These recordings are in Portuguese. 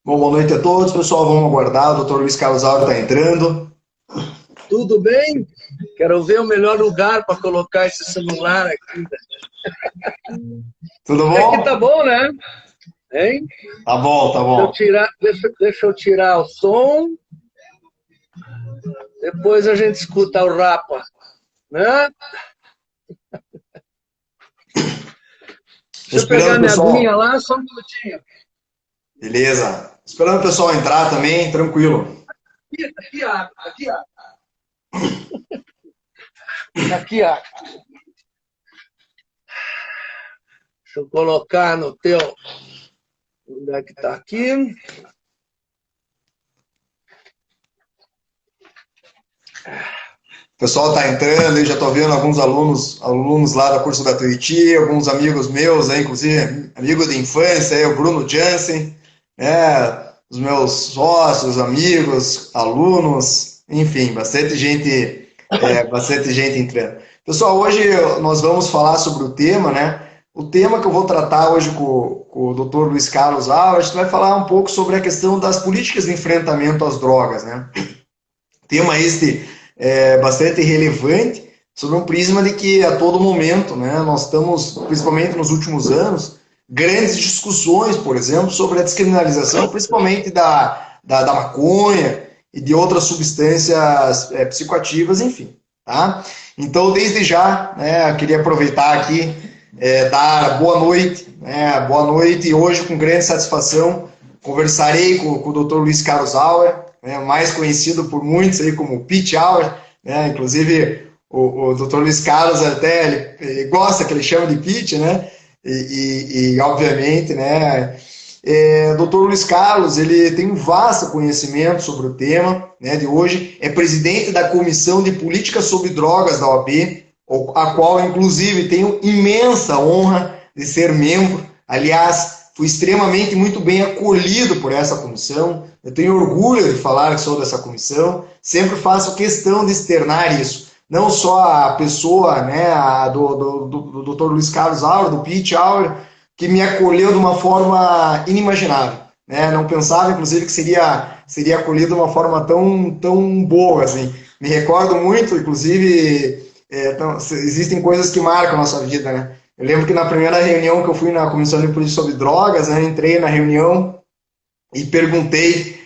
Bom, boa noite a todos, pessoal. Vamos aguardar. O Dr. Luiz Carlos Aura está entrando. Tudo bem? Quero ver o melhor lugar para colocar esse celular aqui. Tudo E aqui tá bom? bom, né? Hein? Tá bom, tá bom. Deixa eu tirar o som. Depois a gente escuta o rapa, né? Tô Deixa eu pegar esperando o minha aguinha pessoal. lá, só um minutinho. Beleza. Esperando o pessoal entrar também, tranquilo. Aqui, água, aqui, água. Aqui, água. Deixa eu colocar no teu. Onde é que tá aqui? O pessoal está entrando, eu já estou vendo alguns alunos lá da curso da Tuiuti, alguns amigos meus, inclusive amigo de infância, o Bruno Jansen, os meus sócios, amigos, alunos, enfim, bastante gente entrando. Pessoal, hoje nós vamos falar sobre o tema, né? O tema que eu vou tratar hoje com o Dr. Luiz Carlos Aura, a gente vai falar um pouco sobre a questão das políticas de enfrentamento às drogas, né? Tema este bastante relevante, sobre um prisma de que a todo momento, né, nós estamos, principalmente nos últimos anos, grandes discussões, por exemplo, sobre a descriminalização, principalmente da maconha e de outras substâncias psicoativas, enfim. Tá? Então, desde já, né, eu queria aproveitar aqui, dar boa noite, e hoje, com grande satisfação, conversarei com o Dr. Luiz Carlos Auer, né, mais conhecido por muitos aí como Pete Auer, né, inclusive o Dr. Luiz Carlos até ele gosta que ele chama de Pete, né, e obviamente, né, Dr. Luiz Carlos, ele tem um vasto conhecimento sobre o tema, né, de hoje, é presidente da Comissão de Políticas sobre Drogas da OAB, a qual, inclusive, tenho imensa honra de ser membro. Aliás, fui extremamente muito bem acolhido por essa comissão. Eu tenho orgulho de falar que sou dessa comissão. Sempre faço questão de externar isso. Não só a pessoa, né, do Dr. Luiz Carlos Auer, do Pete Auer, que me acolheu de uma forma inimaginável. Né? Não pensava, inclusive, que seria acolhido de uma forma tão boa. Assim. Me recordo muito, inclusive, existem coisas que marcam a nossa vida, né? Eu lembro que na primeira reunião que eu fui na Comissão de Política sobre Drogas, né, entrei na reunião e perguntei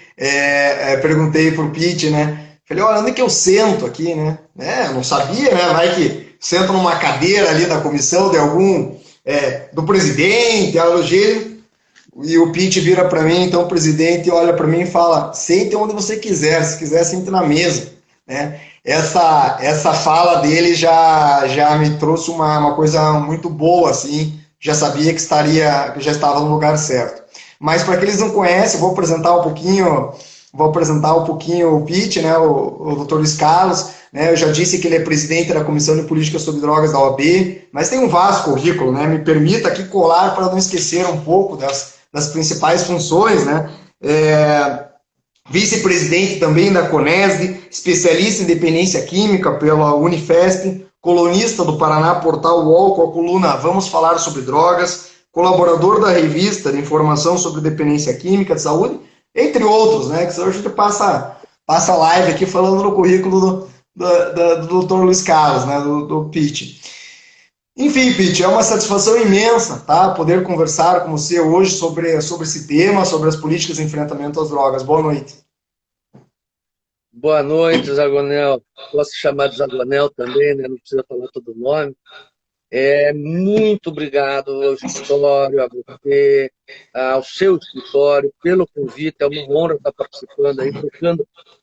pro Pete, né? Falei, olha, onde é que eu sento aqui, né? Eu não sabia, né? Vai que sento numa cadeira ali da comissão de algum, do presidente, algo do gênero. E o Pete vira para mim, então o presidente olha para mim e fala, sente onde você quiser, se quiser sente na mesa, né? Essa fala dele já me trouxe uma coisa muito boa, assim, já sabia que já estava no lugar certo. Mas para aqueles que não conhecem, vou apresentar um pouquinho o Pete, né, o Dr. Luiz Carlos, né, eu já disse que ele é presidente da Comissão de Políticas sobre Drogas da OAB, mas tem um vasto currículo, né, me permita aqui colar para não esquecer um pouco das principais funções, né, vice-presidente também da Conesd, especialista em dependência química pela Unifesp, colunista do Paraná Portal UOL com a coluna Vamos Falar sobre Drogas, colaborador da revista de informação sobre dependência química de saúde, entre outros, né? Que hoje a gente passa live aqui falando no currículo do Dr. Luiz Carlos, né? Do Pete. Enfim, Pete, é uma satisfação imensa, tá? Poder conversar com você hoje sobre esse tema, sobre as políticas de enfrentamento às drogas. Boa noite. Boa noite, Zagonel. Posso chamar de Zagonel também, né? Não precisa falar todo o nome. Muito obrigado ao escritório, a você, ao seu escritório, pelo convite. É uma honra estar participando aí,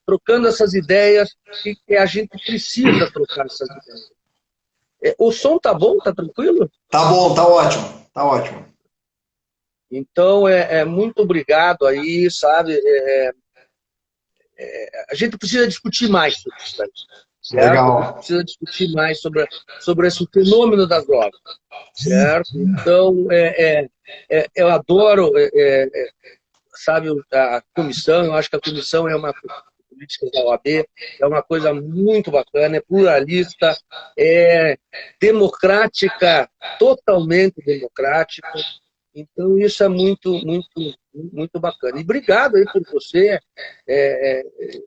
trocando essas ideias que a gente precisa trocar essas ideias. O som tá bom? Tá tranquilo? Tá bom, tá ótimo, tá ótimo. Então, muito obrigado aí, sabe? A gente precisa discutir mais sobre isso aí, certo? A gente Legal. precisa discutir mais sobre esse fenômeno das drogas, certo? Então, eu adoro, sabe, a comissão, eu acho que a comissão é uma política da OAB, é uma coisa muito bacana, é pluralista, é democrática, totalmente democrática. Então, isso é muito bacana. E obrigado aí por você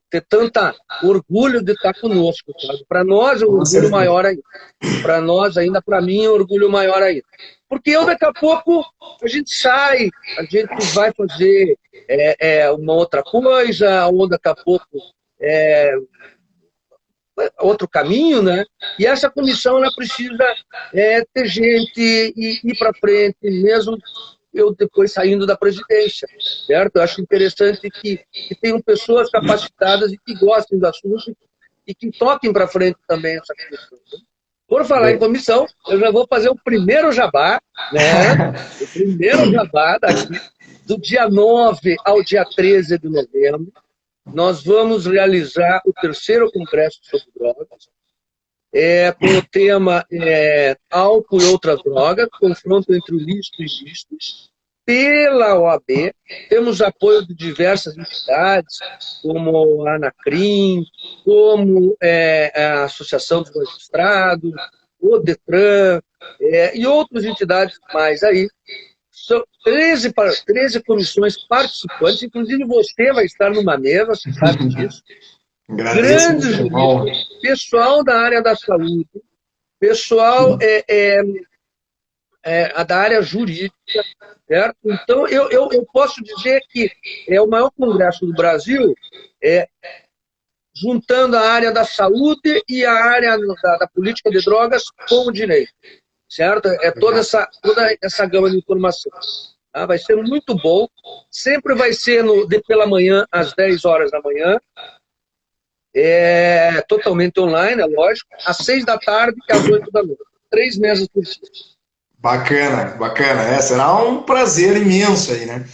ter tanta orgulho de estar conosco, sabe? Para nós é um Com orgulho certeza. maior ainda. Para nós, ainda para mim, é um orgulho maior ainda. Porque eu, daqui a pouco, a gente sai, a gente vai fazer uma outra coisa, ou daqui a pouco é, outro caminho, né? E essa comissão ela precisa ter gente e ir para frente, mesmo eu depois saindo da presidência, certo? Eu acho interessante que tenham pessoas capacitadas e que gostem do assunto e que toquem para frente também essa comissão. Por falar em comissão, eu já vou fazer o primeiro jabá, né? O primeiro jabá daqui, do dia 9 ao dia 13 de novembro. Nós vamos realizar o terceiro congresso sobre drogas, com o tema álcool e outras drogas, confronto entre o lícito e ilícito, pela OAB. Temos apoio de diversas entidades, como a Anacrim, como a Associação dos Magistrados, o Detran, e outras entidades mais aí. São 13 comissões participantes, inclusive você vai estar numa mesa, você sabe disso. Agradeço, Grandes muito bom. juristas, pessoal da área da saúde, pessoal da área jurídica, certo? Então, eu posso dizer que é o maior congresso do Brasil, juntando a área da saúde e a área da política de drogas com o direito, certo? Toda essa gama de informação. Tá? Vai ser muito bom. Sempre vai ser pela manhã, às 10 horas da manhã. Totalmente online, é lógico. Às 6 da tarde e às 8 da noite. 3 mesas por dia. Bacana, bacana. Será um prazer imenso aí, né?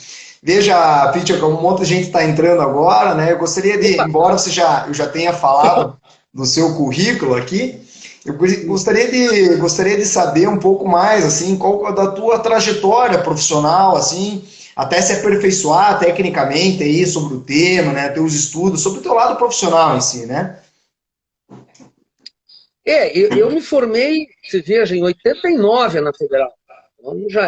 Veja, Peter, como muita gente está entrando agora, né? Eu gostaria de, embora eu já tenha falado do seu currículo aqui, eu gostaria de saber um pouco mais, assim, qual da tua trajetória profissional, assim, até se aperfeiçoar tecnicamente aí sobre o tema, né? Teus estudos, sobre o teu lado profissional em si, né? Eu me formei, se veja, em 89 na Federal. Então já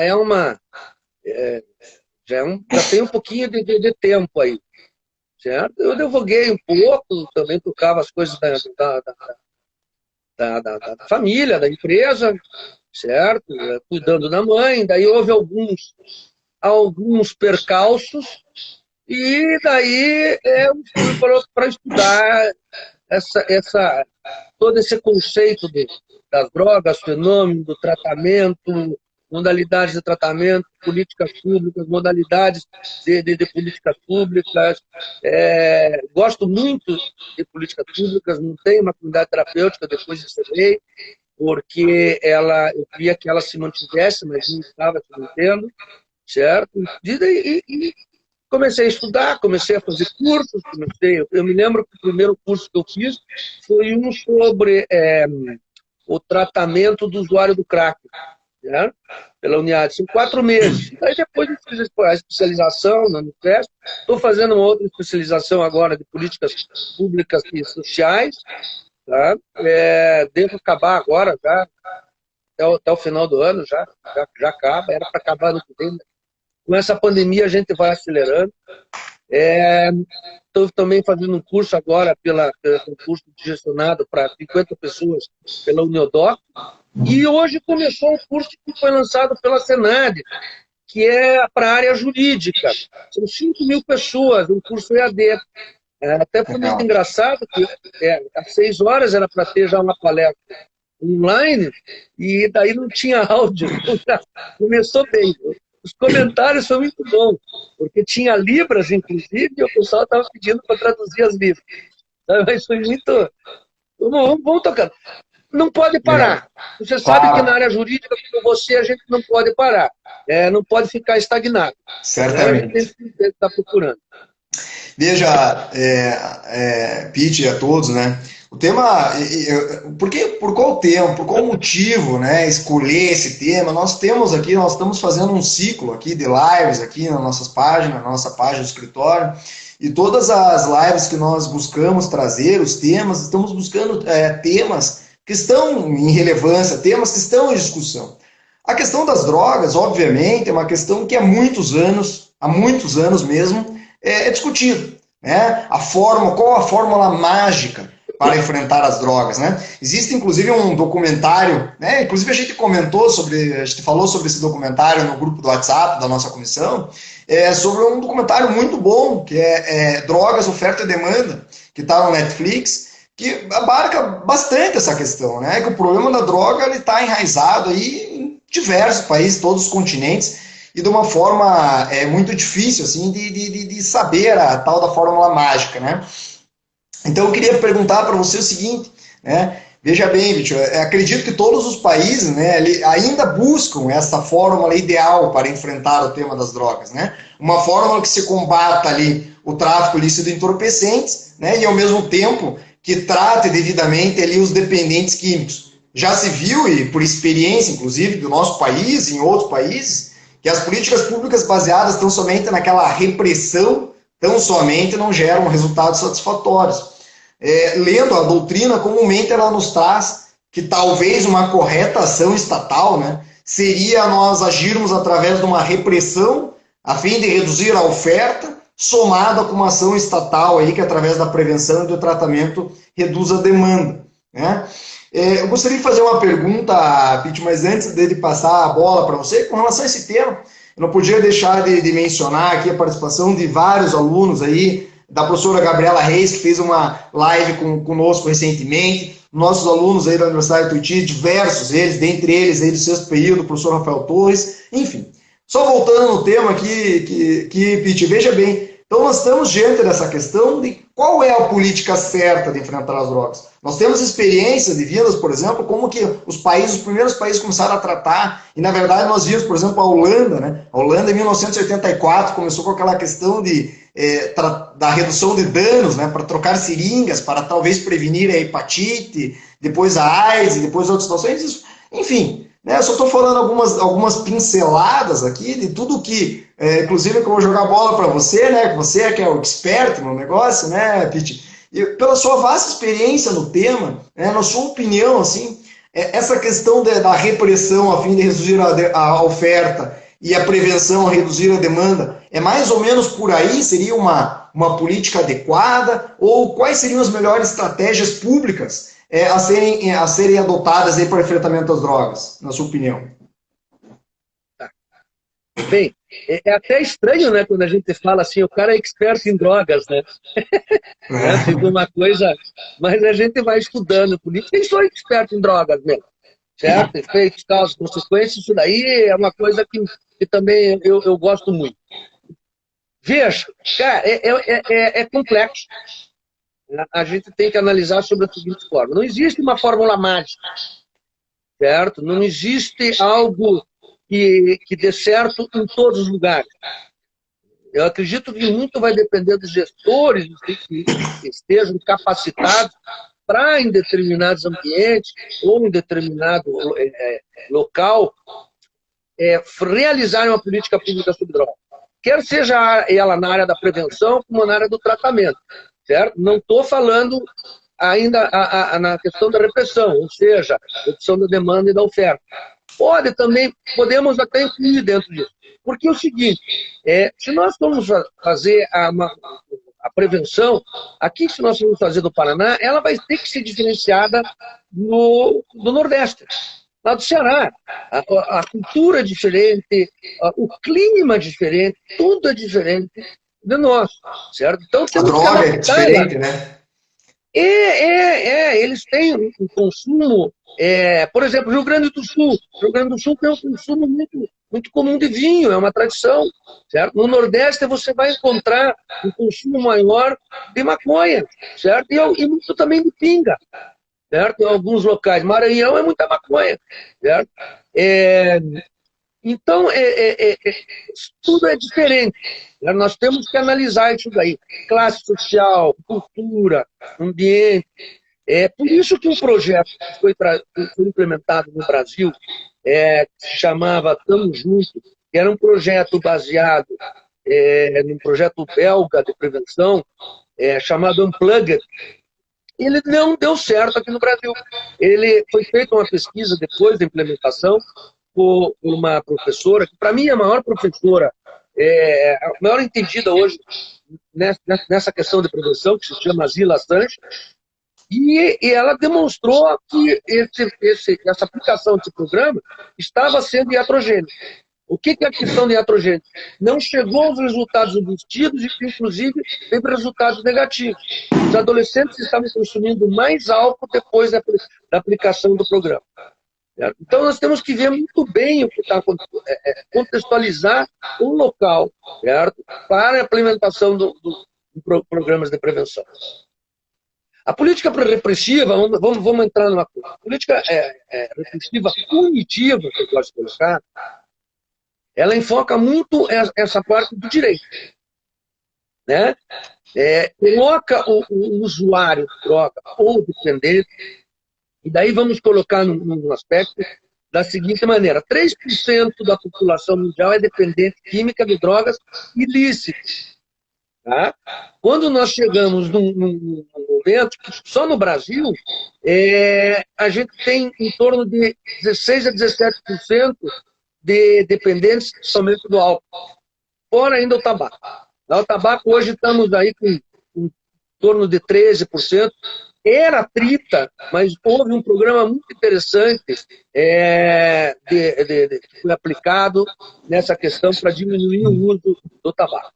tem um pouquinho de tempo aí, certo? Eu advoguei um pouco, também tocava as coisas da família, da empresa, certo? Cuidando da mãe, daí houve alguns percalços, e daí eu fui para estudar todo esse conceito das drogas, fenômeno do tratamento, modalidades de tratamento, políticas públicas, modalidades de políticas públicas. Gosto muito de políticas públicas, não tenho uma comunidade terapêutica depois de encerrei, porque eu queria que ela se mantivesse, mas não estava se mantendo, certo? E comecei a estudar, comecei a fazer cursos, eu me lembro que o primeiro curso que eu fiz foi um sobre o tratamento do usuário do crack, né? Pela Uniad, em 4 meses. Aí depois eu fiz a especialização na Unifesp, estou fazendo uma outra especialização agora de políticas públicas e sociais, tá? Devo acabar agora, já, até o final do ano, já acaba, era para acabar no que vem, né? Com essa pandemia a gente vai acelerando. Estou também fazendo um curso agora, um curso gestionado para 50 pessoas pela Uniodoc. E hoje começou um curso que foi lançado pela Senad, que é para a área jurídica. São 5.000 pessoas, um curso EAD. Até foi muito engraçado que às 6 horas era para ter já uma palestra online, e daí não tinha áudio. Começou bem. Os comentários foram muito bons, porque tinha libras, inclusive, e o pessoal estava pedindo para traduzir as libras. Mas foi muito... Vamos tocando. Não pode parar. Você sabe que na área jurídica, como você, a gente não pode parar. Não pode ficar estagnado. Certamente. A gente tem que estar procurando. Veja, Pete e a todos, né? O tema, por qual tema, por qual motivo, né, escolher esse tema? Nós estamos fazendo um ciclo aqui de lives aqui nas nossas páginas, na nossa página do escritório, e todas as lives que nós buscamos trazer, os temas, estamos buscando temas que estão em relevância, temas que estão em discussão. A questão das drogas, obviamente, é uma questão que há muitos anos mesmo, é discutido, né? Qual a fórmula mágica para enfrentar as drogas, né? Existe inclusive um documentário, né? Inclusive a gente falou sobre esse documentário no grupo do WhatsApp da nossa comissão, sobre um documentário muito bom que é Drogas, Oferta e Demanda, que está no Netflix, que abarca bastante essa questão, né? Que o problema da droga ele está enraizado aí em diversos países, todos os continentes, e de uma forma muito difícil assim de saber a tal da fórmula mágica, né? Então eu queria perguntar para você o seguinte, né? Veja bem, Vitor, acredito que todos os países, né, ainda buscam essa fórmula ideal para enfrentar o tema das drogas, né? Uma fórmula que se combata ali o tráfico ilícito de entorpecentes, né, e ao mesmo tempo que trate devidamente ali os dependentes químicos. Já se viu, e por experiência, inclusive, do nosso país e em outros países, que as políticas públicas baseadas tão somente naquela repressão, tão somente não geram resultados satisfatórios. Lendo a doutrina, comumente ela nos traz que talvez uma correta ação estatal, né, seria nós agirmos através de uma repressão a fim de reduzir a oferta, somada com uma ação estatal aí que através da prevenção e do tratamento reduz a demanda, né? Eu gostaria de fazer uma pergunta, Pete, mas antes de passar a bola para você, com relação a esse tema, eu não podia deixar de mencionar aqui a participação de vários alunos aí, da professora Gabriela Reis, que fez uma live conosco recentemente, nossos alunos aí da Universidade de Tuiuti, diversos eles, dentre eles aí do sexto período, o professor Rafael Torres, enfim. Só voltando no tema aqui, Pete, veja bem, então nós estamos diante dessa questão de qual é a política certa de enfrentar as drogas. Nós temos experiências de vidas, por exemplo, como que os primeiros países começaram a tratar, e na verdade nós vimos, por exemplo, a Holanda, né? A Holanda em 1984 começou com aquela questão da redução de danos, né? Para trocar seringas, para talvez prevenir a hepatite, depois a AIDS, e depois outras situações, enfim. Eu só estou falando algumas pinceladas aqui de tudo que, inclusive, que eu vou jogar a bola para você, né? Você que é o expert no negócio, né, Pete? E pela sua vasta experiência no tema, né, na sua opinião, assim, essa questão da repressão a fim de reduzir a oferta e a prevenção a reduzir a demanda, é mais ou menos por aí? Seria uma política adequada? Ou quais seriam as melhores estratégias públicas a serem adotadas aí para o enfrentamento das drogas, na sua opinião? Bem, é até estranho, né, quando a gente fala assim, o cara é expert em drogas, né? Tipo uma coisa, mas a gente vai estudando política e sou expert em drogas mesmo, certo? Efeitos, causas, consequências, isso daí é uma coisa que também eu gosto muito. Veja, cara, é complexo. A gente tem que analisar sobre a seguinte forma. Não existe uma fórmula mágica, certo? Não existe algo que dê certo em todos os lugares. Eu acredito que muito vai depender dos gestores que estejam capacitados para, em determinados ambientes ou em determinado local, realizarem uma política pública sobre droga. Quer seja ela na área da prevenção como na área do tratamento. Certo? Não estou falando ainda na questão da repressão, ou seja, redução da demanda e da oferta. Podemos até incluir dentro disso. Porque é o seguinte, se nós formos fazer a prevenção, aqui se nós formos fazer do Paraná, ela vai ter que ser diferenciada do Nordeste, lá do Ceará. A cultura é diferente, o clima é diferente, tudo é diferente de nós, certo? Então, a droga é diferente, né? Eles têm um consumo, por exemplo, Rio Grande do Sul. Rio Grande do Sul tem um consumo muito, muito comum de vinho, é uma tradição, certo? No Nordeste você vai encontrar um consumo maior de maconha, certo? E muito também de pinga, certo? Em alguns locais. Maranhão é muita maconha, certo? Então, tudo é diferente. Nós temos que analisar isso daí. Classe social, cultura, ambiente. Por isso que um projeto que foi implementado no Brasil, que se chamava Tamo Junto, que era um projeto baseado num projeto belga de prevenção, chamado Unplugged, ele não deu certo aqui no Brasil. Ele foi feita uma pesquisa depois da implementação, por uma professora, que para mim é a maior professora, a maior entendida hoje nessa questão de prevenção, que se chama Zila Sanches, e ela demonstrou que essa aplicação desse programa estava sendo iatrogênica. O que é a questão de iatrogênica? Não chegou aos resultados obtidos e, inclusive, teve resultados negativos. Os adolescentes estavam consumindo mais álcool depois da aplicação do programa. Certo? Então, nós temos que ver muito bem o que está acontecendo, contextualizar o local, certo? Para a implementação de programas de prevenção. A política repressiva, vamos entrar numa coisa. A política repressiva punitiva, que eu gosto de colocar, ela enfoca muito essa parte do direito. Né? Coloca o usuário de droga ou dependente, e daí vamos colocar num aspecto da seguinte maneira: 3% da população mundial é dependente química de drogas ilícitas. Tá? Quando nós chegamos num momento que só no Brasil a gente tem em torno de 16 a 17% de dependentes somente do álcool, fora ainda o tabaco. O tabaco hoje estamos aí com em torno de 13%. Era 30%, mas houve um programa muito interessante que foi aplicado nessa questão para diminuir o uso do tabaco.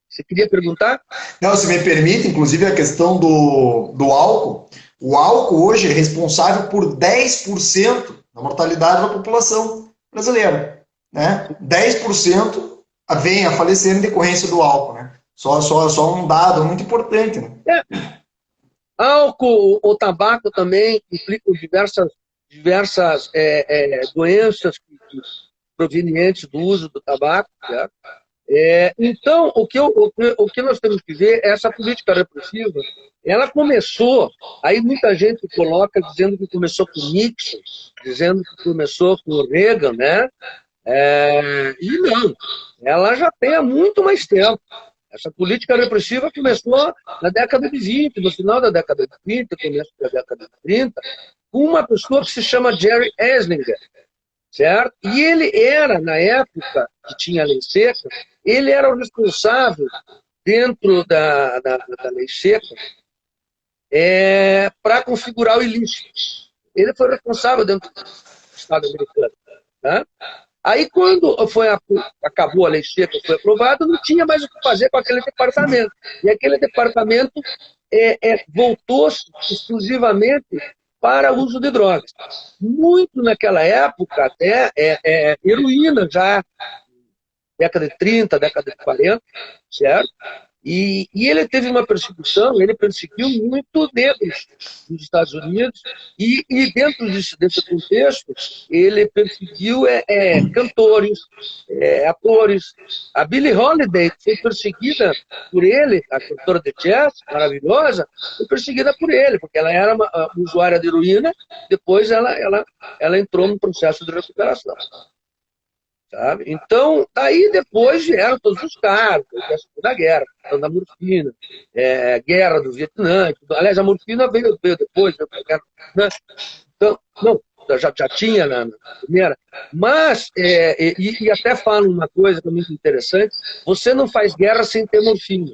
Você queria perguntar? Não, se me permite, inclusive a questão do álcool. O álcool hoje é responsável por 10% da mortalidade da população brasileira. Né? 10% vem a falecer em decorrência do álcool. Né? Só um dado muito importante. Né? Álcool ou tabaco também implicam diversas doenças provenientes do uso do tabaco. Certo? Então, o que nós temos que ver é essa política repressiva. Ela começou, aí muita gente coloca dizendo que começou com Nixon, dizendo que começou com o Reagan, né? E não, ela já tem há muito mais tempo. Essa política repressiva começou na década de 20, no final da década de 20, começo da década de 30, com uma pessoa que se chama Jerry Anslinger. Certo? E ele era, na época que tinha a lei seca, ele era o responsável, dentro da lei seca, para configurar o ilícito. Ele foi responsável dentro do Estado americano. Tá? Aí, quando acabou a lei seca, foi aprovada, não tinha mais o que fazer com aquele departamento. E aquele departamento voltou-se exclusivamente para o uso de drogas. Muito naquela época, até heroína, já década de 30, década de 40, certo? E ele teve uma perseguição, ele perseguiu muito negros nos Estados Unidos, e dentro desse contexto, ele perseguiu cantores, atores. A Billie Holiday foi perseguida por ele, a cantora de jazz, maravilhosa, foi perseguida por ele, porque ela era uma usuária de heroína, depois ela entrou num processo de recuperação. Sabe? Então, daí depois vieram todos os caras, a Segunda Guerra, a da morfina, guerra do Vietnã. Aliás, a morfina veio depois, né? Então, não, já tinha na primeira. Mas, e até falo uma coisa que é muito interessante: você não faz guerra sem ter morfina.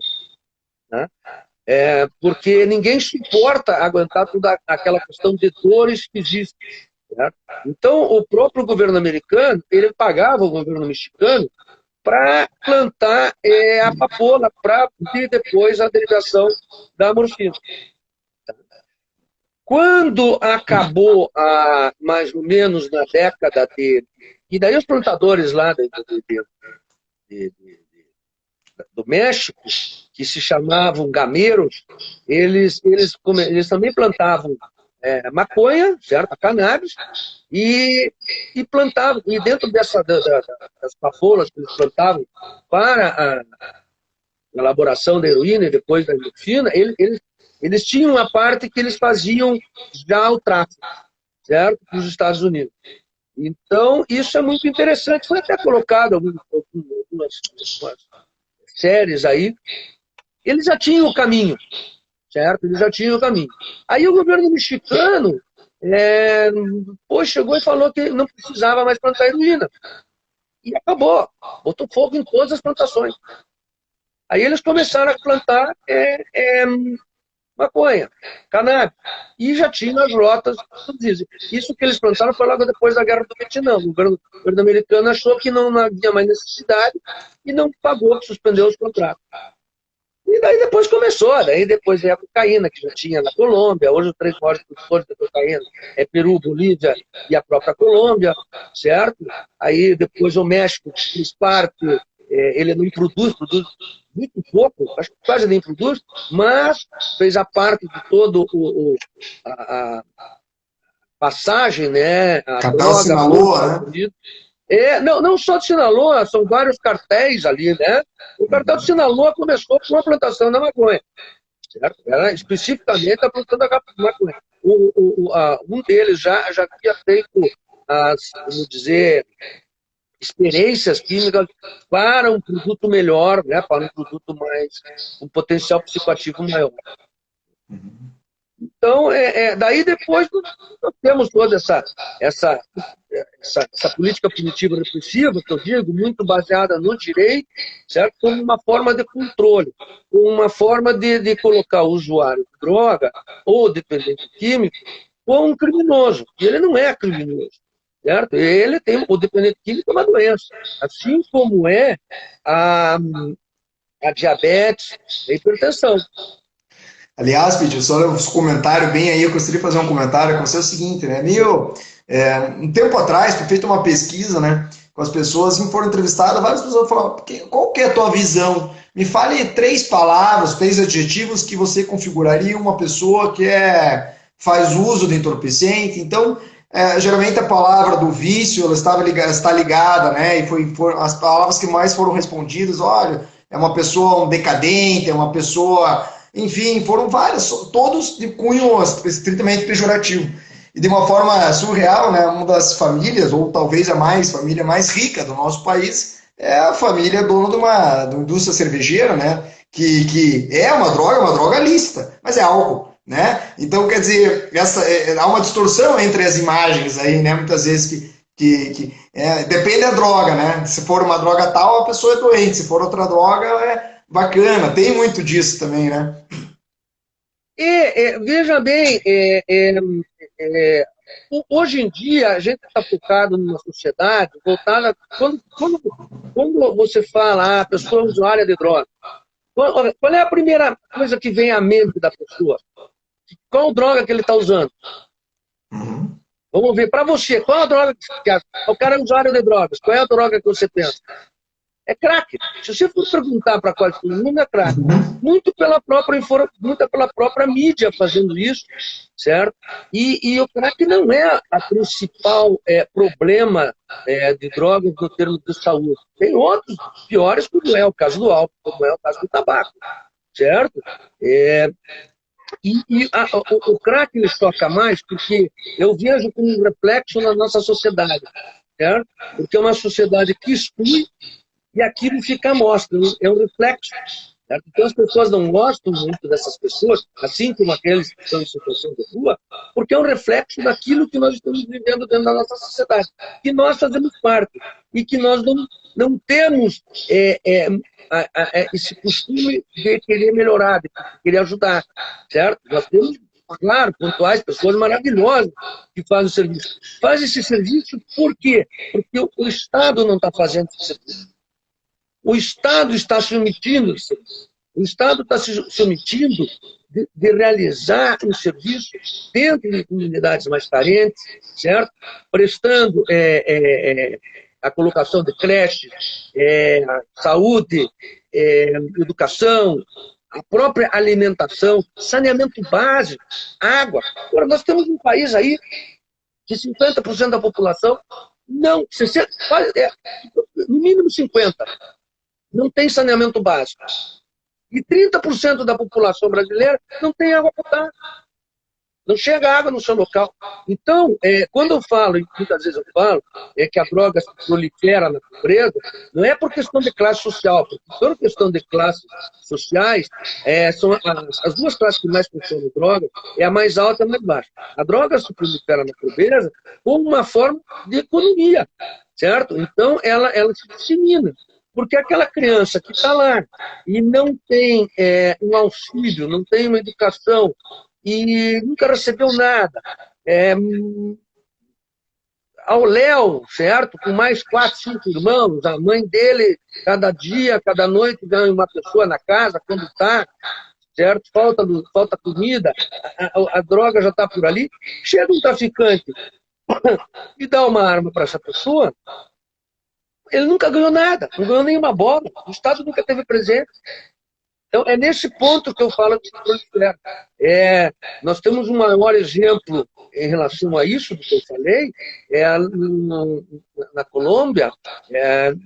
Né? Porque ninguém suporta aguentar toda aquela questão de dores que existe. Certo? Então, o próprio governo americano, ele pagava o governo mexicano para plantar a papoula, para ter depois a derivação da morfina. Quando acabou, mais ou menos na década de... E daí os plantadores lá do México, que se chamavam gameiros, eles também plantavam maconha, certo? A cannabis, e plantavam. E dentro das papoulas que eles plantavam para a elaboração da heroína e depois da morfina, eles tinham uma parte que eles faziam já o tráfico, certo? Para os Estados Unidos. Então, isso é muito interessante. Foi até colocado algumas séries aí. Eles já tinham o caminho. Certo? Eles já tinham o caminho. Aí o governo mexicano Depois chegou e falou que não precisava mais plantar heroína. E acabou. Botou fogo em todas as plantações. Aí eles começaram a plantar maconha, cannabis. E já tinha as rotas do diesel. Isso que eles plantaram foi logo depois da Guerra do Vietnã. O governo americano achou que não havia mais necessidade e não pagou, suspendeu os contratos. E daí depois começou, daí depois veio a cocaína, que já tinha na Colômbia. Hoje os 3 maiores produtores de cocaína é Peru, Bolívia e a própria Colômbia, certo? Aí depois o México, fez parte, ele não produz muito pouco, acho que quase nem produz, mas fez a parte de todo a passagem, né, a Cartel droga para os Sinaloa, Estados né? Unidos. Não só de Sinaloa, são vários cartéis ali, né? O cartel de Sinaloa começou com a plantação da maconha, certo? Era especificamente a plantação da maconha. Um deles já havia feito vamos dizer, experiências químicas para um produto melhor, né? Para um produto um potencial psicoativo maior. Então, daí depois nós temos toda essa política punitiva repressiva, que eu digo, muito baseada no direito, certo? Como uma forma de controle, como uma forma de colocar o usuário de droga ou dependente químico como um criminoso. E ele não é criminoso, certo? O dependente químico é uma doença, assim como é a diabetes, a hipertensão. Aliás, Pedro, só um comentário bem aí, eu gostaria de fazer um comentário com você, é o seguinte, né? Um tempo atrás, foi feita uma pesquisa, né, com as pessoas, e foram entrevistadas, várias pessoas falaram, qual que é a tua visão? Me fale 3 palavras, 3 adjetivos que você configuraria uma pessoa que faz uso de entorpecente. Então, geralmente a palavra do vício, ela está ligada, né, e foram as palavras que mais foram respondidas, olha, é uma pessoa um decadente, é uma pessoa... Enfim, foram várias, todos de cunho estritamente pejorativo. E de uma forma surreal, né, uma das famílias, ou talvez família mais rica do nosso país, é a família dona de uma indústria cervejeira, né, que é uma droga lícita, mas é álcool, né? Então, quer dizer, há uma distorção entre as imagens aí, né, muitas vezes depende da droga, né? Se for uma droga tal, a pessoa é doente, se for outra droga, bacana, tem muito disso também, né? Veja bem, hoje em dia a gente está focado numa sociedade voltada. Quando você fala, a pessoa é usuária de droga, qual é a primeira coisa que vem à mente da pessoa? Qual droga que ele está usando? Uhum. Vamos ver, para você, qual a droga que você quer? O cara é usuário de drogas, qual é a droga que você pensa? É crack. Se você for perguntar para quase todo mundo, é crack. Muito pela própria mídia fazendo isso, certo? E o crack não é a principal problema de drogas no termo de saúde. Tem outros piores, como é o caso do álcool, como é o caso do tabaco, certo? O crack ele choca mais porque eu vejo como um reflexo na nossa sociedade, certo? Porque é uma sociedade que exclui e aquilo fica à mostra, é um reflexo. Certo? Então as pessoas não gostam muito dessas pessoas, assim como aqueles que estão em situação de rua, porque é um reflexo daquilo que nós estamos vivendo dentro da nossa sociedade, que nós fazemos parte, e que nós não temos esse costume de querer melhorar, de querer ajudar, certo? Nós temos, claro, pontuais, pessoas maravilhosas que fazem o serviço. Faz esse serviço por quê? Porque o Estado não está fazendo esse serviço. O Estado está se omitindo, o Estado está se omitindo de realizar um serviço dentro de comunidades mais carentes, certo? Prestando a colocação de creches, saúde, educação, a própria alimentação, saneamento básico, água. Agora, nós temos um país aí de 50% da população, não, 60, no mínimo 50%. Não tem saneamento básico. E 30% da população brasileira não tem água potável. não chega água no seu local. Então, quando eu falo, e muitas vezes eu falo, que a droga se prolifera na pobreza, não é por questão de classe social, porque por questão de classes sociais, são as duas classes que mais consomem droga, é a mais alta e a mais baixa. A droga se prolifera na pobreza como uma forma de economia, certo? Então, ela se dissemina. Porque aquela criança que está lá e não tem um auxílio, não tem uma educação e nunca recebeu nada, ao Léo, certo? Com mais 4, 5 irmãos, a mãe dele, cada dia, cada noite, ganha uma pessoa na casa, quando está, certo? Falta comida, a droga já está por ali. Chega um traficante e dá uma arma para essa pessoa, ele nunca ganhou nada, não ganhou nenhuma bola, o Estado nunca teve presente. Então, é nesse ponto que eu falo que se prolifera. Nós temos um maior exemplo em relação a isso do que eu falei, na Colômbia,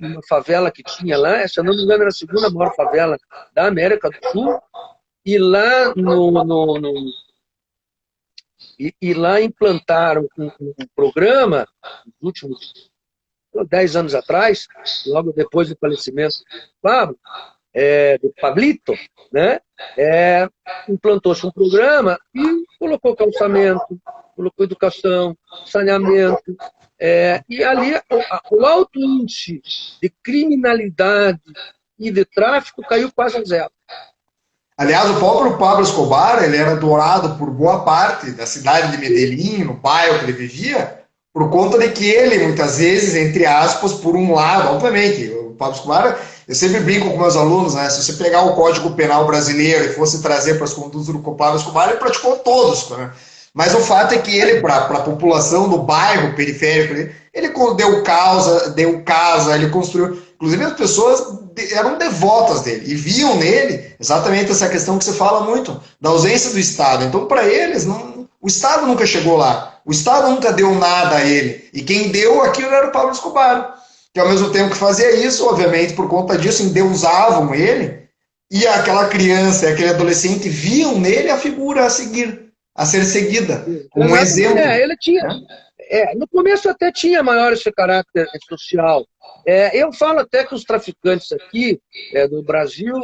uma favela que tinha lá, se eu não me engano, era a segunda maior favela da América do Sul, e lá e lá implantaram um programa, nos últimos 10 anos atrás, logo depois do falecimento do Pablito, né? Implantou-se um programa e colocou calçamento, colocou educação, saneamento, e ali o alto índice de criminalidade e de tráfico caiu quase a zero. Aliás, o próprio Pablo Escobar, ele era adorado por boa parte da cidade de Medellín, no bairro que ele vivia, por conta de que ele, muitas vezes, entre aspas, por um lado, obviamente, o Pablo Escobar, eu sempre brinco com meus alunos, né? Se você pegar o Código Penal brasileiro e fosse trazer para as condutas do Pablo Escobar, ele praticou todos, né? Mas o fato é que ele, para a população do bairro periférico, ele deu casa, ele construiu. Inclusive, as pessoas eram devotas dele e viam nele exatamente essa questão que você fala muito, da ausência do Estado. Então, para eles, o Estado nunca chegou lá. O Estado nunca deu nada a ele. E quem deu aquilo era o Pablo Escobar, que ao mesmo tempo que fazia isso, obviamente, por conta disso, endeusavam ele, e aquela criança e aquele adolescente viam nele a figura a seguir, a ser seguida, como um exemplo. Ele tinha, no começo até tinha maior esse caráter social. Eu falo até que os traficantes aqui no Brasil,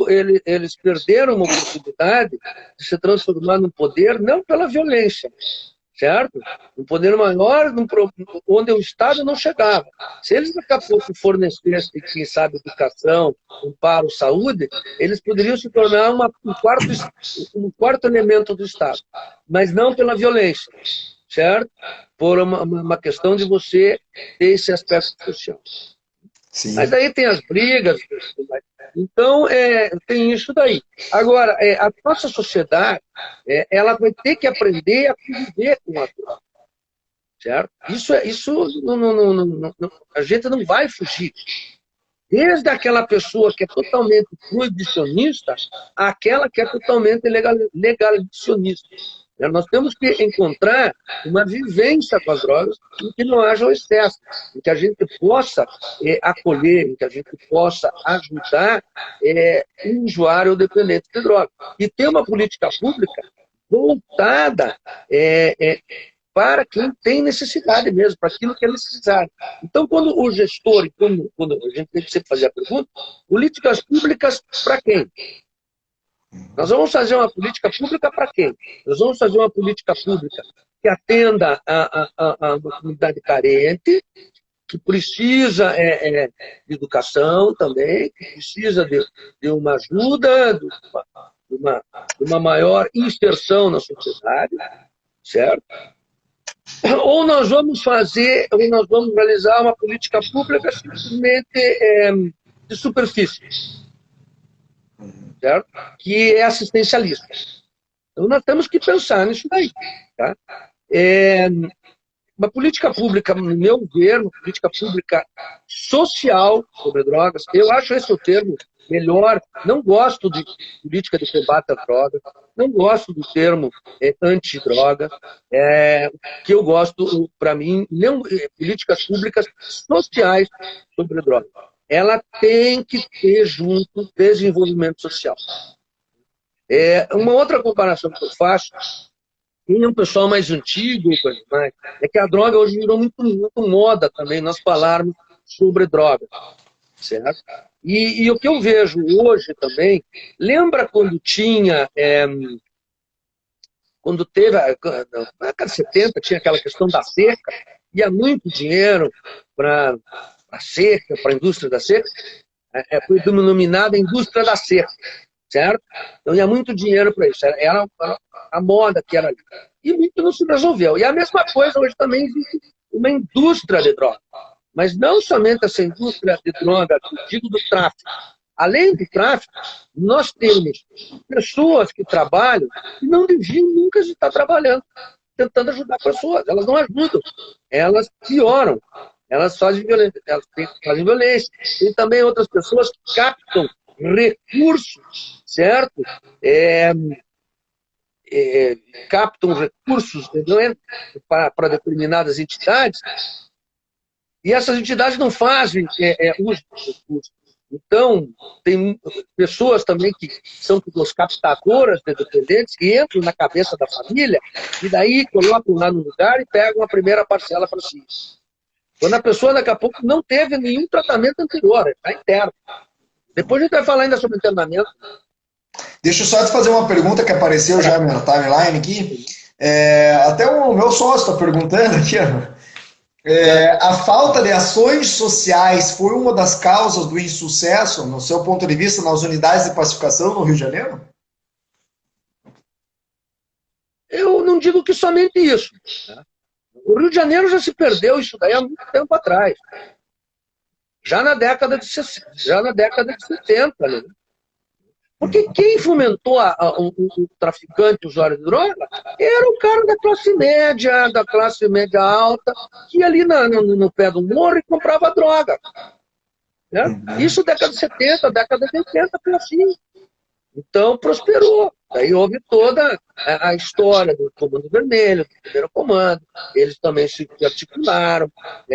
eles perderam uma oportunidade de se transformar num poder, não pela violência, certo? Um poder maior onde o Estado não chegava. Se eles daqui a pouco fornecessem, quem sabe, educação, amparo, saúde, eles poderiam se tornar um quarto elemento do Estado, mas não pela violência, certo? Por uma questão de você ter esse aspecto social. Sim. Mas aí tem as brigas, então tem isso daí. Agora, a nossa sociedade, ela vai ter que aprender a conviver com a droga, certo? Isso a gente não vai fugir. Desde aquela pessoa que é totalmente proibicionista, àquela que é totalmente legalizacionista. Nós temos que encontrar uma vivência com as drogas em que não haja o excesso, em que a gente possa acolher, em que a gente possa ajudar um usuário dependente de droga. E ter uma política pública voltada para quem tem necessidade mesmo, para aquilo que é necessário. Então, quando o gestor, quando a gente tem que sempre fazer a pergunta, políticas públicas para quem? Nós vamos fazer uma política pública para quem? Nós vamos fazer uma política pública que atenda a uma comunidade carente, que precisa de educação também, que precisa de uma ajuda, de uma maior inserção na sociedade, certo? Ou nós vamos realizar uma política pública simplesmente de superfície, certo? Que é assistencialista. Então, nós temos que pensar nisso daí. Tá? Uma política pública, no meu ver, uma política pública social sobre drogas, eu acho esse o termo melhor. Não gosto de política de combate à droga, não gosto do termo antidroga. O que eu gosto, para mim, políticas públicas sociais sobre droga. Ela tem que ter junto desenvolvimento social. Uma outra comparação que eu faço quem é um pessoal mais antigo, coisa mais, é que a droga hoje virou muito moda também, nós falarmos sobre droga, certo? E o que eu vejo hoje também, lembra quando tinha, quando teve, na década de 70, tinha aquela questão da seca, ia muito dinheiro para a seca, para a indústria da seca, foi denominada indústria da seca, certo? Então ia muito dinheiro para isso, era a moda que era ali. E muito não se resolveu. E a mesma coisa hoje também existe uma indústria de droga. Mas não somente essa indústria de droga, digo do tráfico. Além do tráfico, nós temos pessoas que trabalham que não deviam nunca estar trabalhando, tentando ajudar pessoas. Elas não ajudam, elas pioram. Elas fazem violência. Tem também outras pessoas que captam recursos, certo? Captam recursos para determinadas entidades, e essas entidades não fazem uso dos recursos. Então, tem pessoas também que são os captadoras de dependentes que entram na cabeça da família e daí colocam lá no lugar e pegam a primeira parcela para si. Quando a pessoa, daqui a pouco, não teve nenhum tratamento anterior, está interno. Depois a gente vai falar ainda sobre internamento. Deixa eu só te fazer uma pergunta que apareceu já na timeline aqui. Até o meu sócio está perguntando aqui, ó. A falta de ações sociais foi uma das causas do insucesso, no seu ponto de vista, nas unidades de pacificação no Rio de Janeiro? Eu não digo que somente isso. O Rio de Janeiro já se perdeu isso daí há muito tempo atrás. Já na década de 70. Né? Porque quem fomentou o traficante, o usuário de droga, era o cara da classe média alta, que ia ali no pé do morro e comprava droga. Né? Isso década de 70, década de 80 foi assim. Então, prosperou. Daí houve toda a história do Comando Vermelho, do primeiro comando. Eles também se articularam,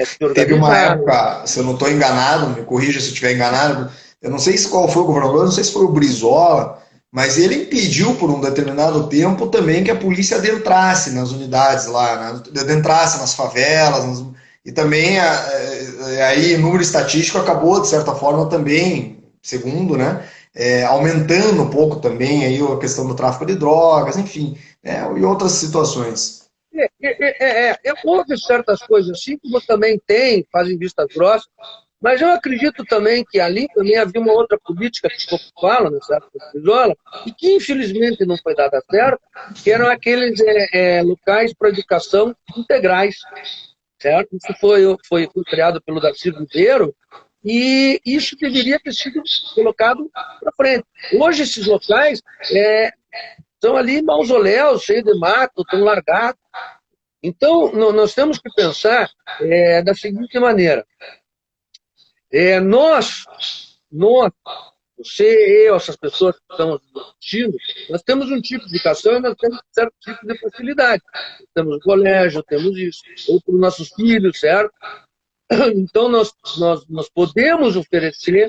se organizaram. Teve uma época, se eu não estou enganado, me corrija se eu estiver enganado, eu não sei qual foi o governador, não sei se foi o Brizola, mas ele impediu por um determinado tempo também que a polícia adentrasse nas unidades lá, né? Adentrasse nas favelas, e também aí o número estatístico acabou, de certa forma, também, segundo, né? Aumentando um pouco também aí a questão do tráfico de drogas, enfim, e outras situações. Houve certas coisas assim, como também fazem vistas grossas, mas eu acredito também que ali também havia uma outra política que pouco fala nessa época de Brizola, e que infelizmente não foi dada certo, que eram aqueles locais para educação integrais, certo? Isso foi criado pelo Darcy Ribeiro, e isso deveria ter sido colocado para frente. Hoje esses locais são ali mausoléus, cheios de mato, estão largados. Então, nós temos que pensar da seguinte maneira. Nós, você, eu, essas pessoas que estamos assistindo, nós temos um tipo de educação e nós temos um certo tipo de facilidade. Temos o colégio, temos isso. Ou para os nossos filhos, certo? Então, nós podemos oferecer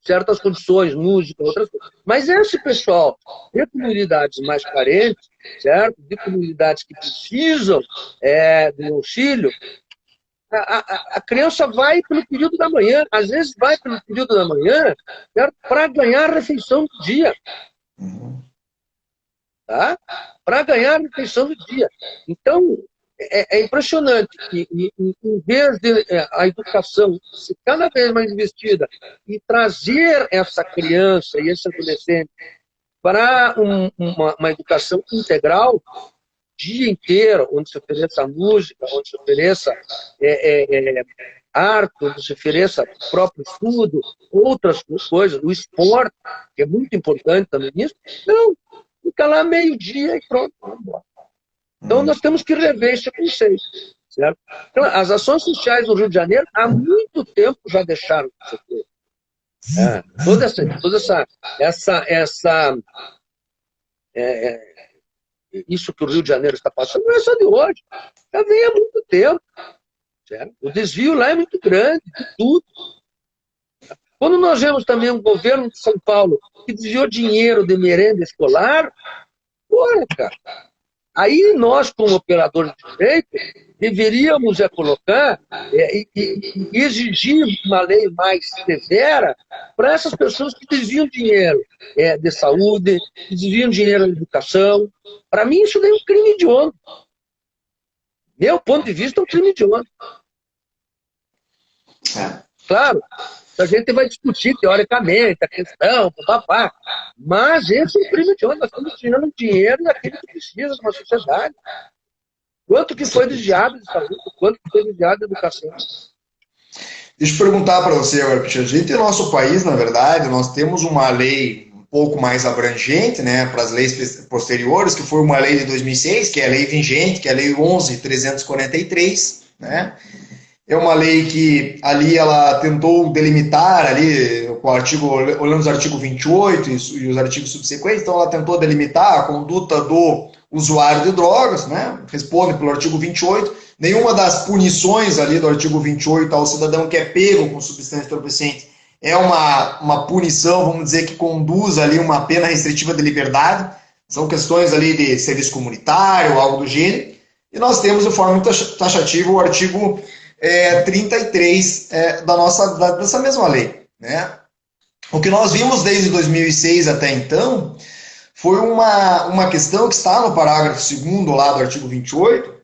certas condições, música, outras coisas. Mas esse pessoal de comunidades mais carentes, certo? De comunidades que precisam do auxílio, a criança vai pelo período da manhã, às vezes vai pelo período da manhã, para ganhar a refeição do dia. Tá? Para ganhar a refeição do dia. Então, é impressionante que, em vez de a educação ser cada vez mais investida e trazer essa criança e esse adolescente para uma educação integral, dia inteiro, onde se ofereça música, onde se ofereça arte, onde se ofereça próprio estudo, outras coisas, o esporte, que é muito importante também nisso. Não, fica lá meio-dia e pronto, vamos embora. Então, nós temos que rever esse conceito. Certo? Então, as ações sociais no Rio de Janeiro, há muito tempo já deixaram de ser feito. Isso que o Rio de Janeiro está passando não é só de hoje. Já vem há muito tempo. Certo? O desvio lá é muito grande, de tudo. Quando nós vemos também um governo de São Paulo que desviou dinheiro de merenda escolar, olha, cara. Aí nós, como operadores de direito, deveríamos colocar e exigir uma lei mais severa para essas pessoas que desviam dinheiro de saúde, que desviam dinheiro da educação. Para mim, isso nem é um crime hediondo. Meu ponto de vista, é um crime hediondo. Claro, a gente vai discutir teoricamente a questão, papapá, mas esse é um crime hediondo. Nós estamos tirando dinheiro daquele que precisa de uma sociedade. Quanto que foi desviado de saúde, quanto que foi desviado de educação. Deixa eu perguntar para você agora, Cristian. A gente, em nosso país, na verdade, nós temos uma lei um pouco mais abrangente, né, para as leis posteriores, que foi uma lei de 2006, que é a lei vigente, que é a lei 11.343, né? É uma lei que ali ela tentou delimitar ali com o artigo, olhando os artigos 28 e os artigos subsequentes, então ela tentou delimitar a conduta do usuário de drogas, né? Responde pelo artigo 28. Nenhuma das punições ali do artigo 28 ao cidadão que é pego com substância entorpecente é uma punição, vamos dizer, que conduz ali uma pena restritiva de liberdade. São questões ali de serviço comunitário, algo do gênero. E nós temos de forma muito taxativa o artigo 33 dessa mesma lei, né? O que nós vimos desde 2006 até então foi uma questão que está no parágrafo 2º lá do artigo 28,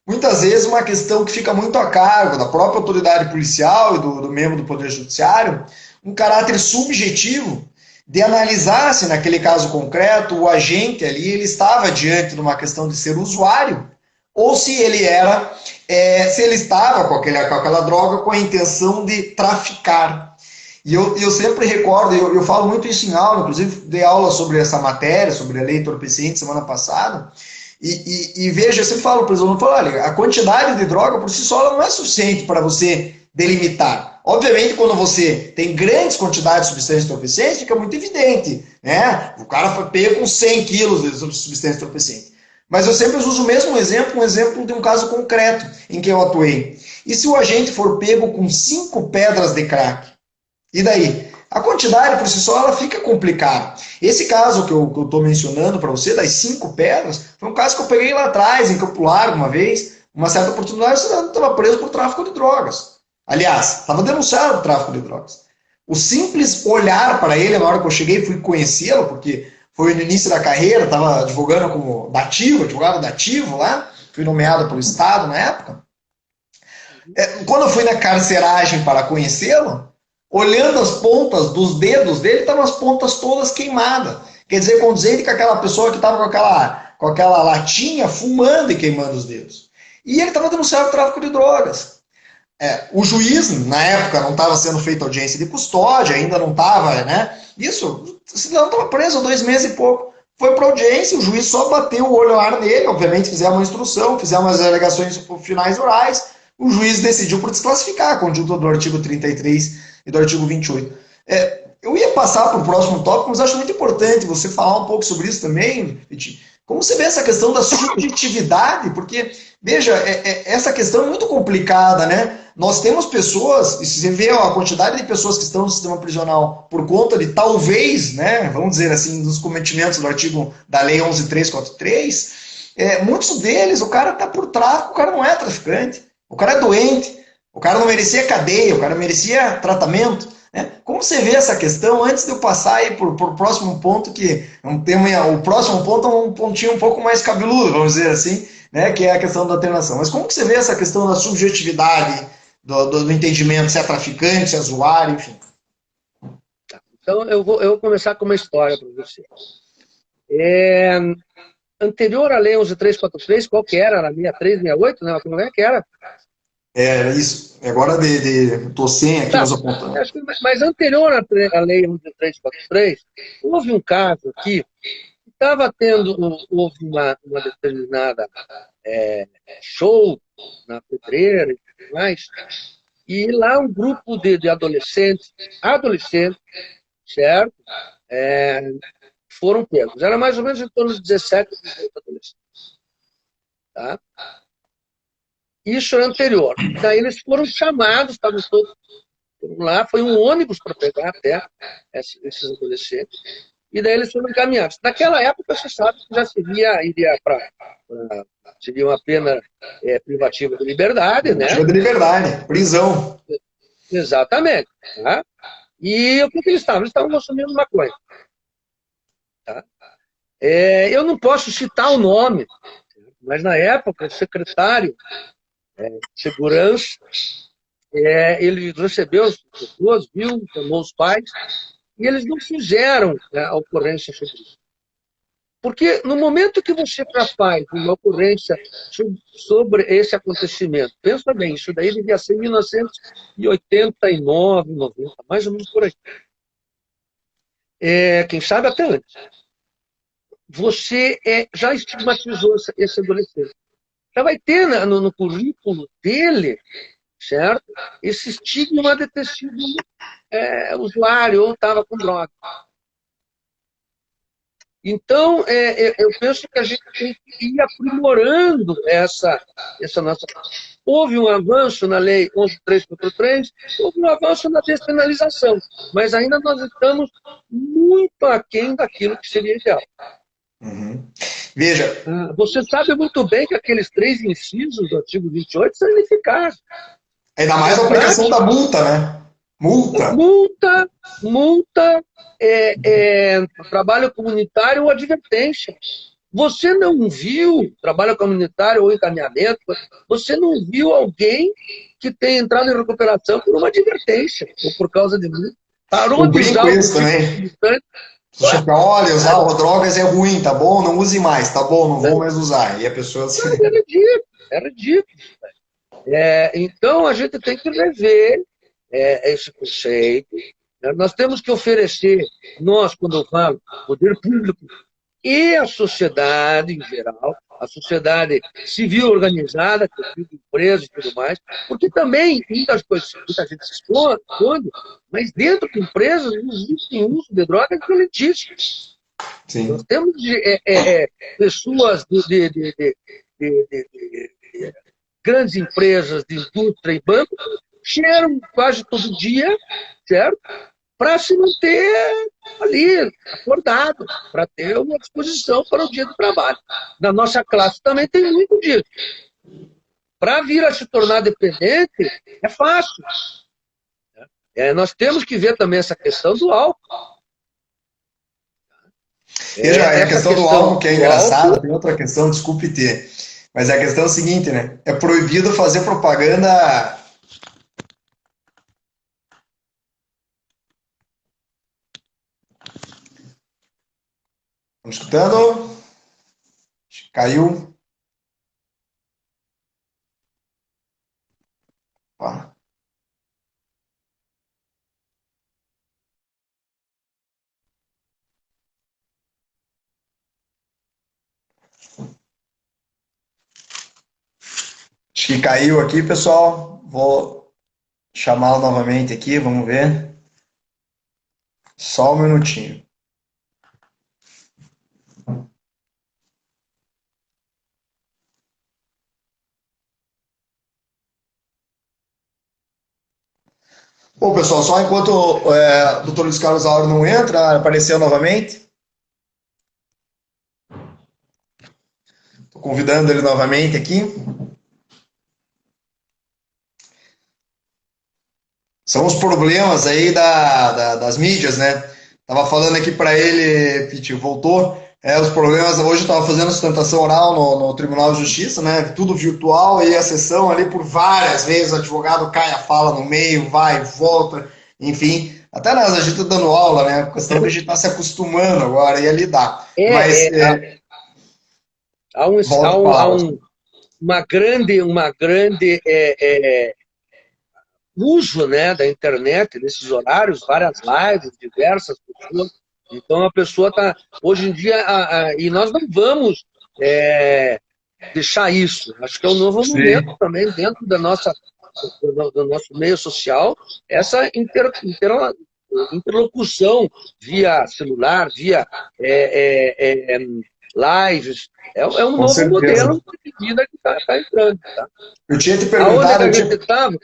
muitas vezes uma questão que fica muito a cargo da própria autoridade policial e do membro do Poder Judiciário, um caráter subjetivo de analisar se naquele caso concreto o agente ali ele estava diante de uma questão de ser usuário ou se ele se ele estava com aquela droga com a intenção de traficar. E eu sempre recordo, eu falo muito isso em aula, inclusive dei aula sobre essa matéria, sobre a lei entorpecente semana passada, e veja, eu sempre falo para os alunos, olha, a quantidade de droga por si só ela não é suficiente para você delimitar. Obviamente, quando você tem grandes quantidades de substância entorpecente, fica muito evidente, né? O cara foi pego com 100 quilos de substância entorpecente. Mas eu sempre uso o mesmo exemplo, um exemplo de um caso concreto em que eu atuei. E se o agente for pego com 5 pedras de crack? E daí? A quantidade por si só ela fica complicada. Esse caso que eu estou mencionando para você, das 5 pedras, foi um caso que eu peguei lá atrás, em Campo Largo, uma vez, uma certa oportunidade, o cidadão estava preso por tráfico de drogas. Aliás, estava denunciado por tráfico de drogas. O simples olhar para ele, na hora que eu cheguei, fui conhecê-lo, porque foi no início da carreira, estava advogando como dativo, advogado dativo lá, fui nomeado pelo Estado na época. Quando eu fui na carceragem para conhecê-lo, olhando as pontas dos dedos dele, estavam as pontas todas queimadas. Quer dizer, condizente com aquela pessoa que estava com aquela latinha fumando e queimando os dedos. E ele estava denunciado por tráfico de drogas. O juiz, na época, não estava sendo feita audiência de custódia, ainda não estava, né? Isso, o cidadão estava preso há 2 meses e pouco. Foi para audiência, o juiz só bateu o olhar nele, obviamente fizeram uma instrução, fizeram umas alegações finais orais, o juiz decidiu por desclassificar a conduta do artigo 33 e do artigo 28. Eu ia passar para o próximo tópico, mas acho muito importante você falar um pouco sobre isso também, como você vê essa questão da subjetividade, porque, veja, essa questão é muito complicada, né? Nós temos pessoas, e se você vê a quantidade de pessoas que estão no sistema prisional por conta de talvez, né, vamos dizer assim, dos cometimentos do artigo da lei 11.343, muitos deles, o cara está por tráfico, o cara não é traficante, o cara é doente, o cara não merecia cadeia, o cara merecia tratamento. Como você vê essa questão, antes de eu passar aí para o próximo ponto, que o próximo ponto é um pontinho um pouco mais cabeludo, vamos dizer assim, né, que é a questão da atenuação. Mas como que você vê essa questão da subjetividade, do entendimento, se é traficante, se é usuário, enfim? Então, eu vou começar com uma história para você. Anterior à lei 11.343, qual que era? Era 63, 68, né? Como é que era? Era isso. Agora estou sem aqui nos apontando. Mas anterior à lei 11.343, houve um caso aqui que houve uma determinada show na pedreira e tudo mais, e lá um grupo de adolescentes, certo? Foram pegos. Era mais ou menos em torno de 17, 18 adolescentes. Tá? Isso é anterior. Daí eles foram chamados, estavam todos lá, foi um ônibus para pegar até esses adolescentes. e daí eles foram encaminhados. Naquela época, você sabe que já iria para seria uma pena privativa de liberdade, né? Privativa de liberdade, prisão. Exatamente. Tá? E o que eles estavam? Eles estavam consumindo maconha. Tá? Eu não posso citar o nome, mas na época o secretário de segurança, ele recebeu as pessoas, viu, chamou os pais, e eles não fizeram a ocorrência sobre isso. Porque no momento que você faz uma ocorrência sobre esse acontecimento, pensa bem, isso daí devia ser em 1989, 90, mais ou menos por aí. Quem sabe até antes. Você já estigmatizou esse adolescente. Já vai ter no currículo dele, certo? Esse estigma de ter sido usuário ou estava com droga. Então, eu penso que a gente tem que ir aprimorando essa nossa... Houve um avanço na Lei 11.343, houve um avanço na despenalização, mas ainda nós estamos muito aquém daquilo que seria ideal. Uhum. Veja. Você sabe muito bem que aqueles 3 incisos do artigo 28 são ineficazes. Ainda mais a aplicação da multa, né? Multa, trabalho comunitário ou advertência. Você não viu trabalho comunitário ou encaminhamento, você não viu alguém que tenha entrado em recuperação por uma advertência ou por causa de multa. Parou de usar isso também. Olha, usar drogas é ruim, tá bom? Não use mais, tá bom? Não vou mais usar. E a pessoa... É ridículo. Então, a gente tem que rever esse conceito. Nós temos que oferecer, quando eu falo, poder público e a sociedade em geral, a sociedade civil organizada, que eu empresas e tudo mais, porque também muitas coisas, muita gente se esconde, mas dentro de empresas existe uso de drogas violentíssimos. Sim. Nós temos pessoas de grandes empresas de indústria e banco cheiram quase todo dia, certo? Para se manter ali, acordado, para ter uma disposição para o dia do trabalho. Na nossa classe também tem muito disso. Para vir a se tornar dependente, é fácil. Nós temos que ver também essa questão do álcool. Veja, a questão do álcool que é engraçada, tem outra questão, desculpe ter, mas a questão é a seguinte, né? É proibido fazer propaganda... Estamos escutando? Caiu. Ó. Acho que caiu aqui, pessoal. Vou chamá-lo novamente aqui, vamos ver. Só um minutinho. Bom, pessoal, só enquanto o Dr. Luiz Carlos Auro não entra, apareceu novamente. Estou convidando ele novamente aqui. São os problemas aí das mídias, né? Tava falando aqui para ele, Pete, voltou. Os problemas, hoje eu estava fazendo sustentação oral no Tribunal de Justiça, né? Tudo virtual, e a sessão ali por várias vezes, o advogado cai a fala no meio, vai, volta, enfim. Até nós, a gente tá dando aula, né? A questão de a gente tá se acostumando agora e a lidar. Há uma grande uso, né, da internet nesses horários, várias lives, diversas pessoas. Então a pessoa está hoje em dia e nós não vamos deixar isso. Acho que é um novo momento também dentro do nosso meio social, essa interlocução via celular, via lives. É um novo modelo de vida que está entrando. Tá? Eu tinha te perguntado. Aonde que a gente estava?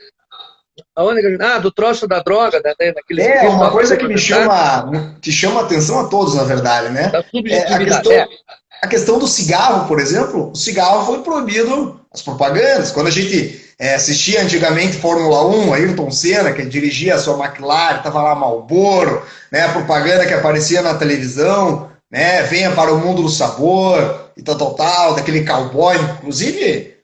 Aonde que do troço da droga, daqueles É vídeos uma coisa que autodocumentários, que chama a atenção a todos, na verdade, né? da É subjetividade. a questão do cigarro, por exemplo. O cigarro foi proibido, as propagandas. Quando a gente assistia antigamente Fórmula 1, Ayrton Senna, que dirigia a sua McLaren, estava lá Marlboro, né? A propaganda que aparecia na televisão, né? Venha para o mundo do sabor e tal, daquele cowboy, inclusive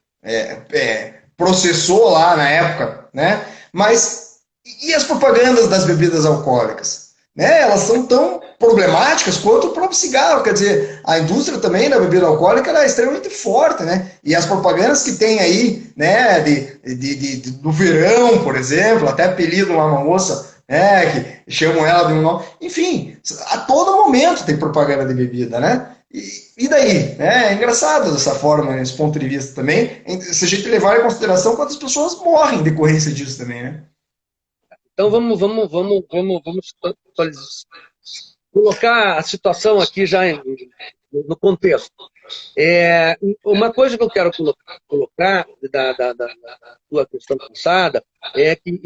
processou lá na época, né? Mas e as propagandas das bebidas alcoólicas? Né? Elas são tão problemáticas quanto o próprio cigarro. Quer dizer, a indústria também da bebida alcoólica é extremamente forte, né? E as propagandas que tem aí, né, do verão, por exemplo, até apelido lá uma moça, né, que chamam ela de um nome. Enfim, a todo momento tem propaganda de bebida, né? E daí? É engraçado dessa forma, nesse ponto de vista também, se a gente levar em consideração quantas pessoas morrem em decorrência disso também, né? Então vamos colocar a situação aqui já no contexto. Uma coisa que eu quero colocar da tua questão passada é que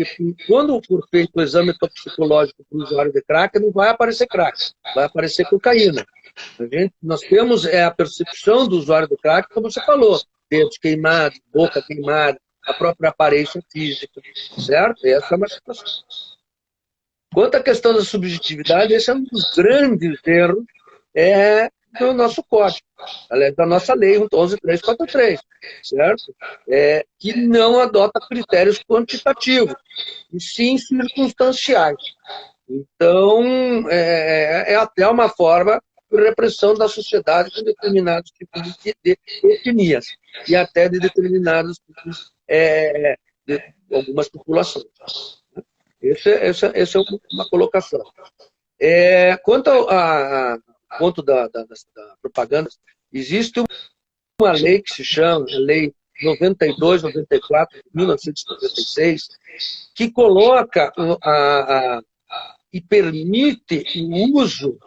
quando for feito o exame toxicológico para o usuário de crack, não vai aparecer crack, vai aparecer cocaína. Nós temos a percepção do usuário do crack, como você falou, dedos queimados, boca queimada, a própria aparência física, certo? Essa é uma situação. Quanto à questão da subjetividade, esse é um dos grandes erros do nosso código, da nossa lei 11.343, certo? Que não adota critérios quantitativos, e sim circunstanciais. Então, é até uma forma de repressão da sociedade com determinados tipos de etnias e até de determinados tipos de algumas populações. Essa é uma colocação. Quanto ao ponto da propaganda, existe uma lei que se chama a Lei 92/94 de 1996, que coloca e permite o uso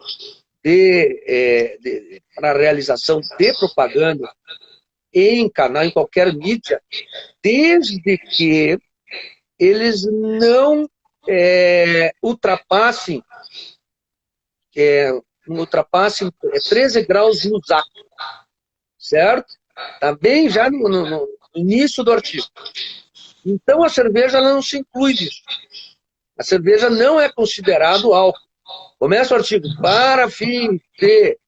para a realização de propaganda em canal, em qualquer mídia, desde que eles não ultrapassem 13 graus de usato, certo? Está bem já no início do artigo. Então, a cerveja ela não se inclui nisso. A cerveja não é considerado álcool. Começa o artigo. Para fins de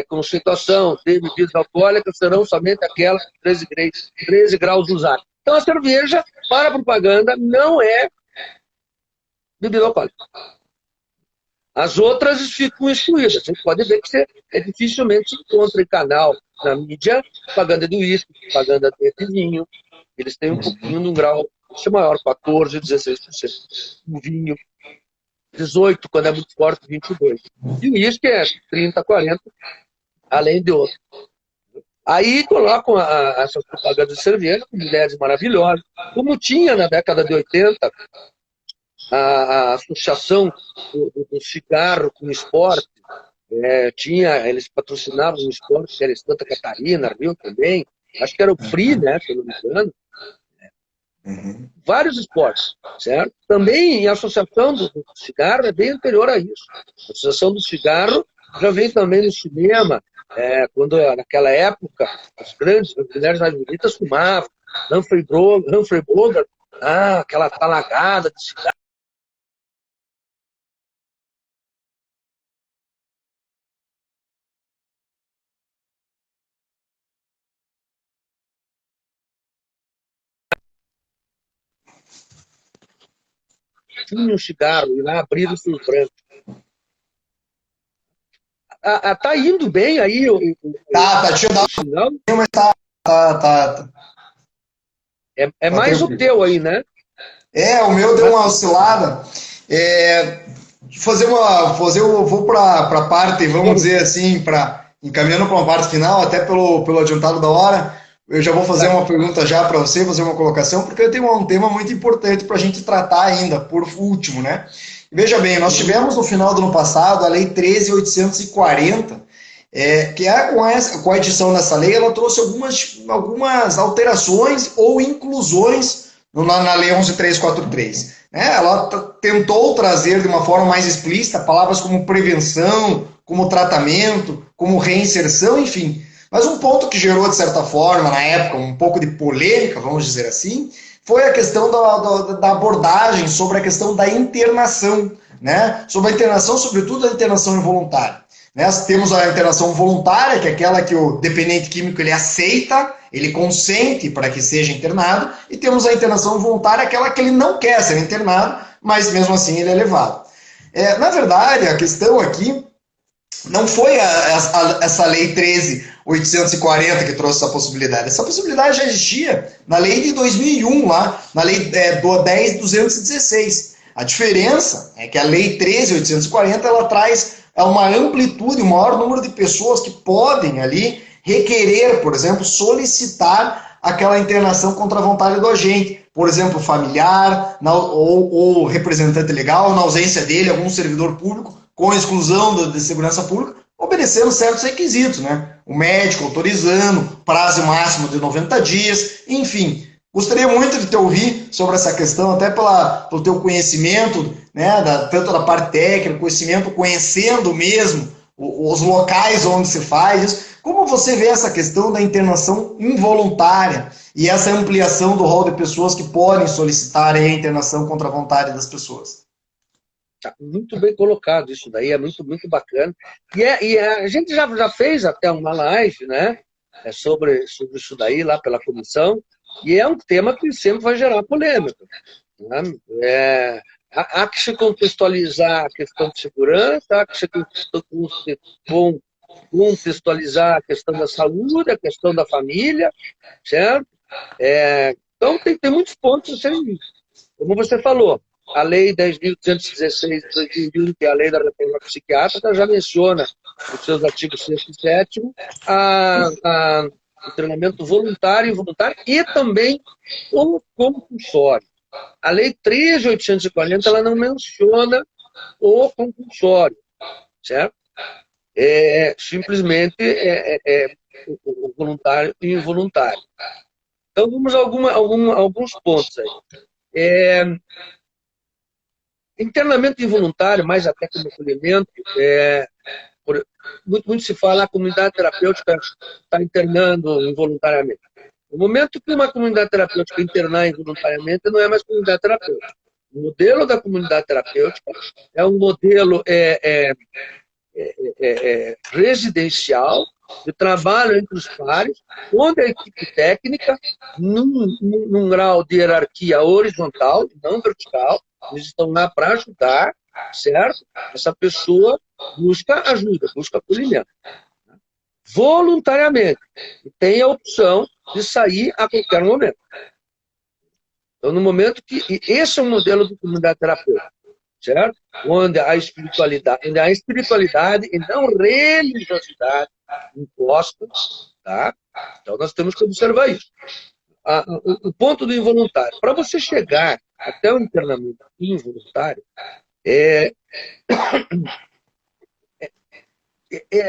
conceituação de bebidas alcoólicas, serão somente aquelas com 13 graus de usato. Então, a cerveja, para a propaganda, não é bebida alcoólica. As outras ficam excluídas. Você pode ver que dificilmente se encontra em canal, na mídia, propaganda de uísque, propaganda de vinho. Eles têm um pouquinho de um grau maior, 14%, 16%. O vinho, 18%, quando é muito forte, 22%. E o uísque é 30%, 40%, além de outros. Aí colocam essas propagandas de cerveja com mulheres maravilhosas, como tinha na década de 80 a associação do cigarro com o esporte. Eles patrocinavam o esporte, que era em Santa Catarina, Rio também. Acho que era o Free, né, se eu não me engano. Vários esportes, certo? Também a associação do cigarro é bem anterior a isso. A associação do cigarro já vem também no cinema, quando naquela época as mulheres mais bonitas fumavam. Humphrey Bogart, aquela talagada de cigarro. Tinha um cigarro e lá abriram os seus brancos. Tá indo bem aí Tá, deixa eu dar sinal? mas tá. É mais o teu aí, né? O meu deu uma oscilada. Eu vou para a parte, vamos dizer assim, encaminhando para uma parte final, até pelo adiantado da hora. Eu já vou fazer uma pergunta já para você, fazer uma colocação, porque eu tenho um tema muito importante para a gente tratar ainda, por último, né? Veja bem, nós tivemos no final do ano passado a Lei 13.840, que com a edição dessa lei, ela trouxe algumas alterações ou inclusões na Lei 11.343. Né? Ela tentou trazer de uma forma mais explícita palavras como prevenção, como tratamento, como reinserção, enfim. Mas um ponto que gerou, de certa forma, na época, um pouco de polêmica, vamos dizer assim, foi a questão da abordagem sobre a questão da internação, né? Sobre a internação, sobretudo a internação involuntária. Né? Temos a internação voluntária, que é aquela que o dependente químico ele aceita, ele consente para que seja internado, e temos a internação voluntária, aquela que ele não quer ser internado, mas mesmo assim ele é levado. Na verdade, a questão aqui não foi essa lei 13.840 que trouxe essa possibilidade. Essa possibilidade já existia na lei de 2001, lá, na lei do 10.216. A diferença é que a lei 13.840 ela traz uma amplitude, um maior número de pessoas que podem ali requerer, por exemplo, solicitar aquela internação contra a vontade do agente. Por exemplo, familiar ou representante legal, na ausência dele, algum servidor público, com exclusão de segurança pública, obedecendo certos requisitos, né? O médico autorizando, prazo máximo de 90 dias, enfim. Gostaria muito de te ouvir sobre essa questão, até pelo teu conhecimento, né, tanto da parte técnica, conhecendo mesmo os locais onde se faz isso. Como você vê essa questão da internação involuntária e essa ampliação do rol de pessoas que podem solicitar a internação contra a vontade das pessoas? Tá muito bem colocado isso daí, é muito, muito bacana. E a gente já fez até uma live, né, sobre isso daí lá pela comissão, e é um tema que sempre vai gerar polêmica. Né? Há que se contextualizar a questão de segurança, há que se contextualizar a questão da saúde, a questão da família, certo? Então, tem muitos pontos a serem vistos. Como você falou, a Lei 10.216 de 2001, que é a Lei da Reforma Psiquiátrica, já menciona, nos seus artigos 6º e 7º, o treinamento voluntário e involuntário e também o compulsório. A Lei 13.840 ela não menciona o compulsório, certo? Simplesmente o voluntário e involuntário. Então, vamos a alguns pontos aí. Internamento involuntário, mais até como acolhimento, muito se fala a comunidade terapêutica está internando involuntariamente. No momento que uma comunidade terapêutica internar involuntariamente, não é mais comunidade terapêutica. O modelo da comunidade terapêutica é um modelo residencial, de trabalho entre os pares, onde a equipe técnica, num grau de hierarquia horizontal, não vertical, eles estão lá para ajudar, certo? Essa pessoa busca ajuda, busca acolhimento. Voluntariamente. E tem a opção de sair a qualquer momento. Então, no momento que... Esse é um modelo de comunidade terapêutica, certo? Onde a espiritualidade e não religiosidade imposta, tá? Então, nós temos que observar isso. O ponto do involuntário. Para você chegar até o internamento involuntário,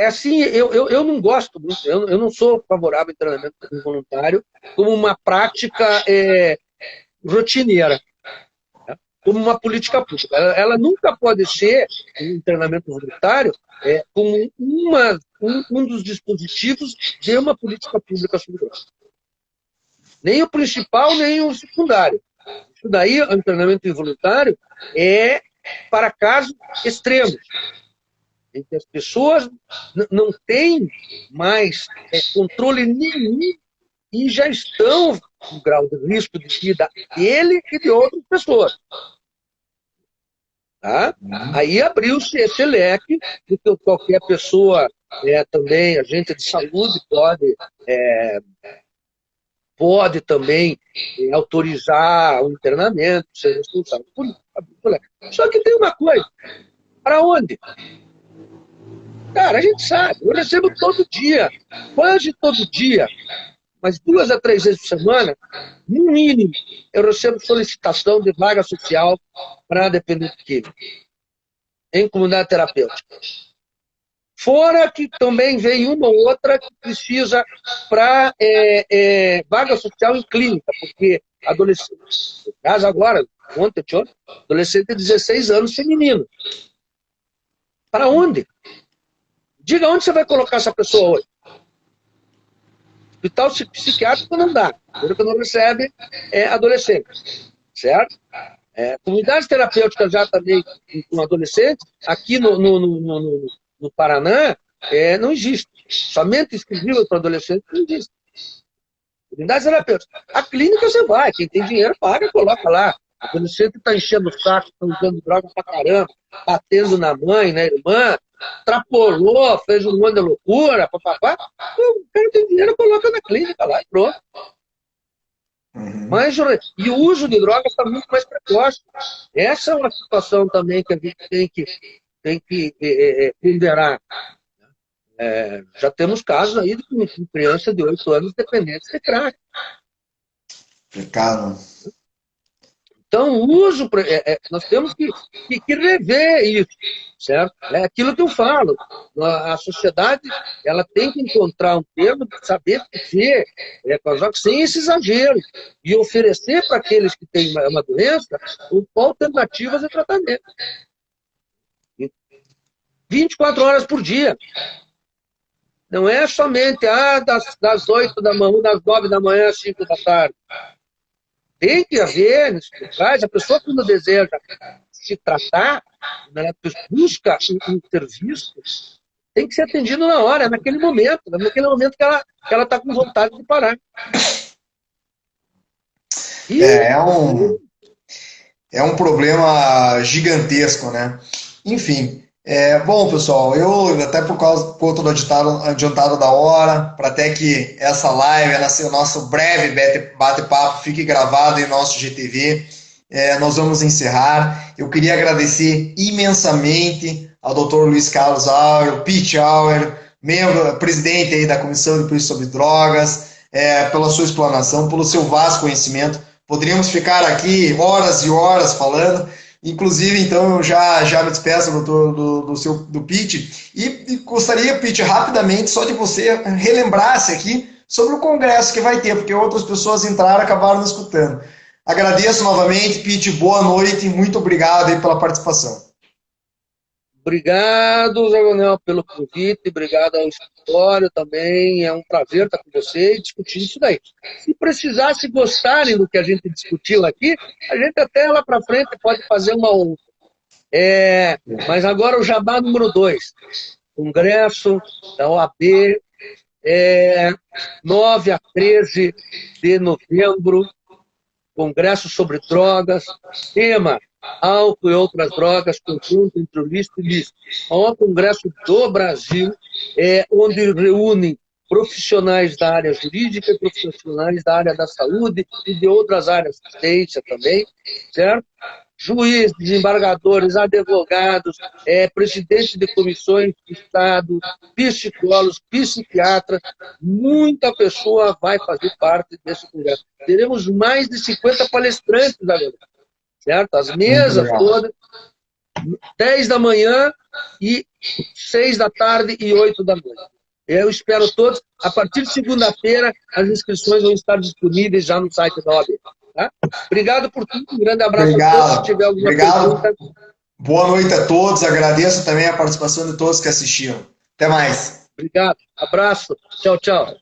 assim, eu não gosto muito, eu não sou favorável ao internamento involuntário como uma prática rotineira, né? Como uma política pública. Ela nunca pode ser, um internamento voluntário, como um dos dispositivos de uma política pública sobre drogas. Nem o principal, nem o secundário. Isso daí, o internamento involuntário, é para casos extremos, em que as pessoas não têm mais controle nenhum e já estão com grau de risco de vida dele e de outras pessoas. Tá? Aí abriu-se esse leque de que qualquer pessoa, também agente de saúde, pode também autorizar o internamento, ser responsável por isso. Só que tem uma coisa, para onde? Cara, a gente sabe, eu recebo todo dia, quase todo dia, mas 2 a 3 vezes por semana, no mínimo, eu recebo solicitação de vaga social para dependente químico, em comunidade terapêutica. Fora que também vem uma ou outra que precisa para vaga social em clínica, porque adolescente, no caso agora, ontem, adolescente de 16 anos feminino. Para onde? Diga onde você vai colocar essa pessoa hoje. Hospital psiquiátrico não dá, porque não recebe adolescente, certo? Comunidades terapêuticas já também com adolescentes, aqui no Paraná, não existe. Somente exclusiva para adolescentes não existe. Comunidades terapêuticas. A clínica você vai, quem tem dinheiro paga, coloca lá. O adolescente está enchendo o saco, está usando droga pra caramba, batendo na mãe, na irmã, extrapolou, fez um monte de loucura, papapá. O cara tem dinheiro, coloca na clínica lá e pronto. Mas, e o uso de drogas está muito mais precoce. Essa é uma situação também que a gente tem que ponderar. Já temos casos aí de criança de 8 anos dependentes de crack. Complicado. Então, o uso, nós temos que rever isso, certo? É aquilo que eu falo. A sociedade ela tem que encontrar um termo de saber dizer, sem esse exagero, e oferecer para aqueles que têm uma doença alternativas de tratamento. 24 horas por dia. Não é somente das 8 da manhã, das 9 da manhã às 5 da tarde. Tem que haver, a pessoa quando deseja se tratar, ela busca um serviço, tem que ser atendido na hora, naquele momento que ela está com vontade de parar. É um problema gigantesco, né? Enfim. Bom, pessoal, eu até por conta do adiantado da hora, para até que essa live, o nosso breve bate-papo fique gravado em nosso GTV, nós vamos encerrar. Eu queria agradecer imensamente ao Dr. Luiz Carlos Auer, Pete Auer, presidente aí da Comissão de Polícia sobre Drogas, pela sua explanação, pelo seu vasto conhecimento. Poderíamos ficar aqui horas e horas falando. Inclusive, então, eu já me despeço do Pete e gostaria, Pete, rapidamente, só de você relembrasse aqui sobre o congresso que vai ter, porque outras pessoas entraram e acabaram não escutando. Agradeço novamente, Pete, boa noite, muito obrigado aí pela participação. Obrigado, Zé Manuel, pelo convite, obrigado ao escritório também, é um prazer estar com você e discutir isso daí. Se precisar, se gostarem do que a gente discutiu aqui, a gente até lá para frente pode fazer uma outra. Mas agora o jabá número 2, Congresso da OAB, 9 a 13 de novembro, Congresso sobre Drogas, tema álcool e outras drogas, confronto entre o lícito e ilícito. É um congresso do Brasil, onde reúnem profissionais da área jurídica, profissionais da área da saúde e de outras áreas, assistência também, certo? Juízes, desembargadores, advogados, presidentes de comissões de Estado, psicólogos, psiquiatras, muita pessoa vai fazer parte desse congresso. Teremos mais de 50 palestrantes agora. Certo? As mesas todas, 10 da manhã e 6 da tarde e 8 da noite. Eu espero todos. A partir de segunda-feira, as inscrições vão estar disponíveis já no site da OAB. Tá? Obrigado por tudo. Um grande abraço a todos. Se tiver alguma pergunta. Boa noite a todos. Agradeço também a participação de todos que assistiram. Até mais. Obrigado. Abraço. Tchau, tchau.